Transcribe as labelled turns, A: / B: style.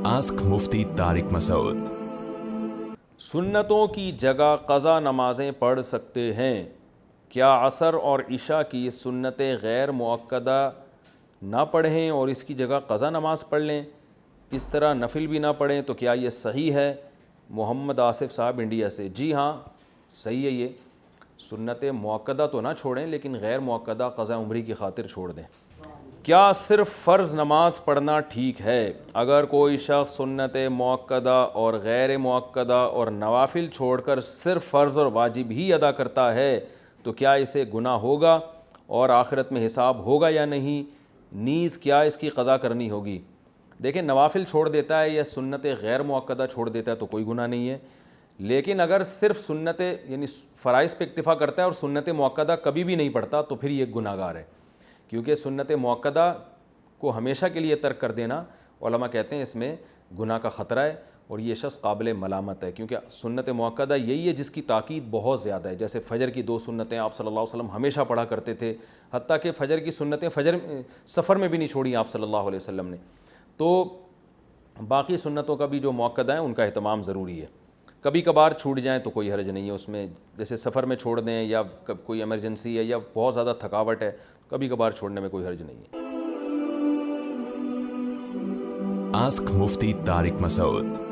A: Ask मुफ्ती तारिक मसूद।
B: सुन्नतों की जगह क़ज़ा नमाज़ें पढ़ सकते हैं। क्या असर और इशा की सुन्नतें गैर मुअक्कदा ना पढ़ें और इसकी जगह क़ज़ा नमाज पढ़ लें? इस तरह नफिल भी ना पढ़ें तो क्या ये सही है? मोहम्मद आसिफ साहब इंडिया से। जी हाँ, सही है। ये सुन्नतें मुअक्कदा तो ना छोड़ें, लेकिन गैर मुअक्कदा क़ज़ा उम्री की खातिर छोड़ दें। क्या सिर्फ़ फ़र्ज़ नमाज पढ़ना ठीक है? अगर कोई शख्स सुन्नत मुअक्कदा और गैर मुअक्कदा और नवाफिल छोड़कर सिर्फ़ फ़र्ज़ और वाजिब ही अदा करता है तो क्या इसे गुनाह होगा और आखिरत में हिसाब होगा या नहीं? नीज़ क्या इसकी क़ज़ा करनी होगी? देखें, नवाफिल छोड़ देता है या सुन्नत गैर मुअक्कदा छोड़ देता है तो कोई गुनाह नहीं है, लेकिन अगर सिर्फ़ सुन्नत यानी फ़राइज़ पे इक्तिफ़ा करता है और सुन्नत मुअक्कदा कभी भी नहीं पढ़ता तो फिर ये गुनाहगार है, क्योंकि सुन्नत मुअक्कदा को हमेशा के लिए तर्क कर देना, उलमा कहते हैं इसमें गुनाह का ख़तरा है और ये शख्स काबिल मलामत है, क्योंकि सुन्नत मुअक्कदा यही है जिसकी ताकीद बहुत ज़्यादा है। जैसे फ़जर की 2 सुन्नतें आप सल्लल्लाहु अलैहि वसल्लम हमेशा पढ़ा करते थे, हत्ता कि फ़जर की सुन्नतें सफ़र में भी नहीं छोड़ी आप सल्लल्लाहु अलैहि वसल्लम ने। तो बाकी सुन्नतों का भी जो मुअक्कदा है उनका एहतमाम ज़रूरी है। कभी कभार छूट जाएँ तो कोई हर्ज नहीं है उसमें, जैसे सफ़र में छोड़ दें या कोई इमरजेंसी है या बहुत ज़्यादा थकावट है, कभी कभार छोड़ने में कोई हर्ज नहीं है।
A: आस्क मुफ्ती तारिक मसूद।